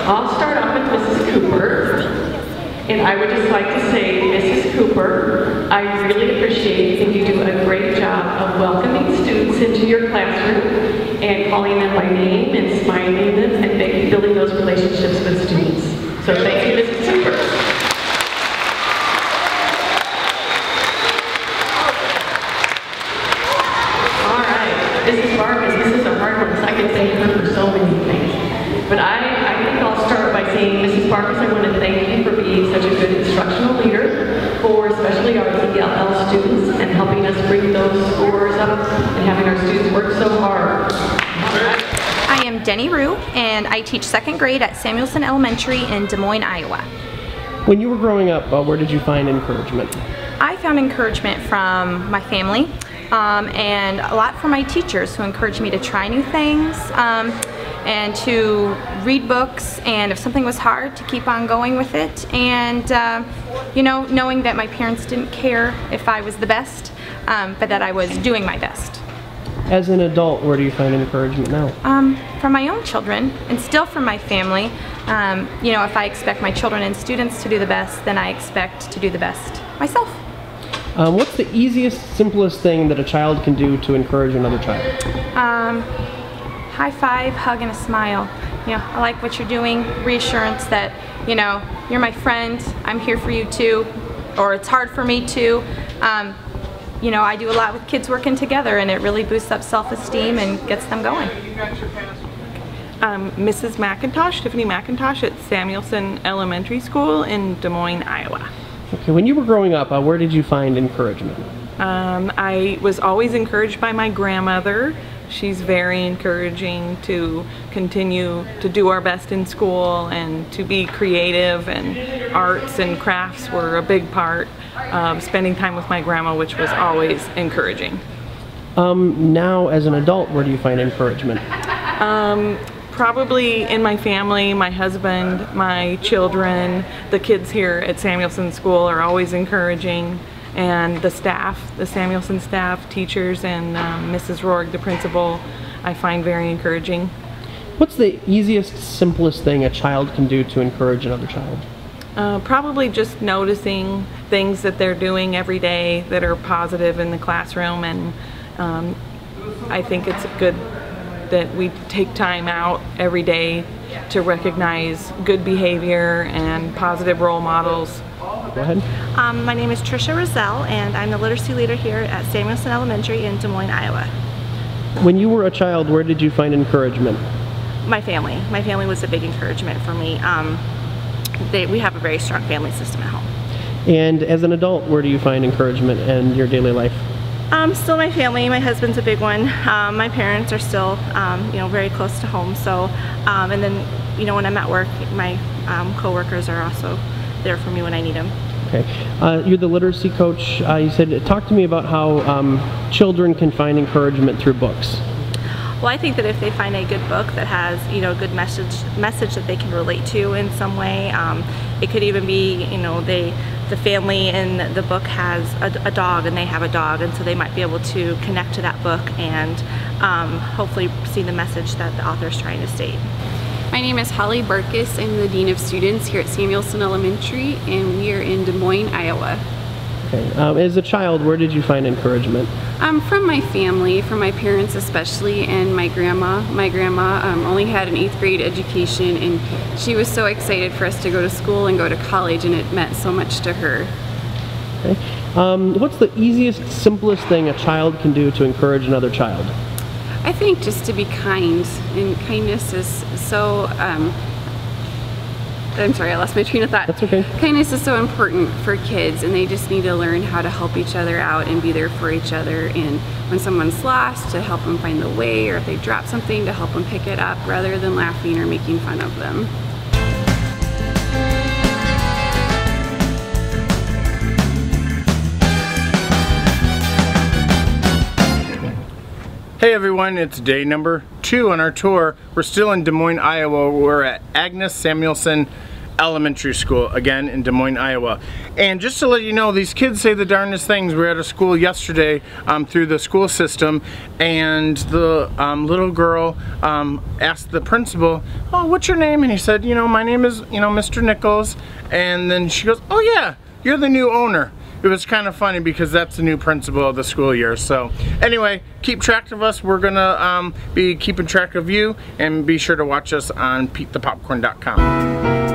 I'll start off with Mrs. Cooper. And I would just like to say, Mrs. Cooper, I really appreciate that you do a great job of welcoming students into your classroom and calling them by name and smiling them and building those relationships with students. So thank you, Mrs. Cooper. Mrs. Vargas, this is a hard one because I can thank her for so many things. But I think I'll start by saying, Mrs. Vargas, I want to thank you for being such a good instructional leader for especially our ELL students and helping us bring those scores up and having our students work so hard. I am Denny Rue, and I teach 2nd grade at Samuelson Elementary in Des Moines, Iowa. When you were growing up, where did you find encouragement? I found encouragement from my family. And a lot from my teachers who encouraged me to try new things and to read books, and if something was hard, to keep on going with it, and you know, knowing that my parents didn't care if I was the best, but that I was doing my best. As an adult, where do you find encouragement now? From my own children, and still from my family. You know, if I expect my children and students to do the best, then I expect to do the best myself. What's the easiest, simplest thing that a child can do to encourage another child? High five, hug, and a smile. You know, I like what you're doing, reassurance that, you know, you're my friend, I'm here for you too, or it's hard for me too. You know, I do a lot with kids working together, and it really boosts up self-esteem and gets them going. Mrs. McIntosh, Tiffany McIntosh at Samuelson Elementary School in Des Moines, Iowa. Okay, when you were growing up, where did you find encouragement? I was always encouraged by my grandmother. She's very encouraging to continue to do our best in school and to be creative, and arts and crafts were a big part of spending time with my grandma, which was always encouraging. Now as an adult, where do you find encouragement? Probably in my family, my husband, my children, the kids here at Samuelson School are always encouraging, and the staff, the Samuelson staff, teachers, and Mrs. Rourke, the principal, I find very encouraging. What's the easiest, simplest thing a child can do to encourage another child? Probably just noticing things that they're doing every day that are positive in the classroom, and I think it's good that we take time out every day to recognize good behavior and positive role models. Go ahead. My name is Trisha Roselle, and I'm the literacy leader here at Samuelson Elementary in Des Moines, Iowa. When you were a child, where did you find encouragement? My family. My family was a big encouragement for me. We have a very strong family system at home. And as an adult, where do you find encouragement in your daily life? Still my family. My husband's a big one. My parents are still, you know, very close to home. So, and then, you know, when I'm at work, my co-workers are also there for me when I need them. Okay. You're the literacy coach. You said, talk to me about how children can find encouragement through books. Well, I think that if they find a good book that has, you know, a good message that they can relate to in some way, it could even be, you know, the family in the book has a dog, and they have a dog, and so they might be able to connect to that book and hopefully see the message that the author is trying to state. My name is Holly Barkus. I'm the Dean of Students here at Samuelson Elementary, and we are in Des Moines, Iowa. Okay. As a child, where did you find encouragement? From my family, from my parents especially, and my grandma. My grandma only had an 8th grade education, and she was so excited for us to go to school and go to college, and it meant so much to her. Okay. What's the easiest, simplest thing a child can do to encourage another child? I think just to be kind, and kindness is so, I'm sorry, I lost my train of thought. That's okay. Kindness is so important for kids, and they just need to learn how to help each other out and be there for each other. And when someone's lost, to help them find the way, or if they drop something, to help them pick it up rather than laughing or making fun of them. Hey everyone, it's day number 2 on our tour. We're still in Des Moines, Iowa. We're at Agnes Samuelson Elementary School, again in Des Moines, Iowa. And just to let you know, these kids say the darndest things. We were at a school yesterday through the school system, and the little girl asked the principal, "Oh, what's your name?" And he said, "You know, my name is, you know, Mr. Nichols." And then she goes, "Oh yeah, you're the new owner." It was kind of funny because that's the new principal of the school year. So anyway, keep track of us. We're gonna be keeping track of you, and be sure to watch us on PeteThePopcorn.com.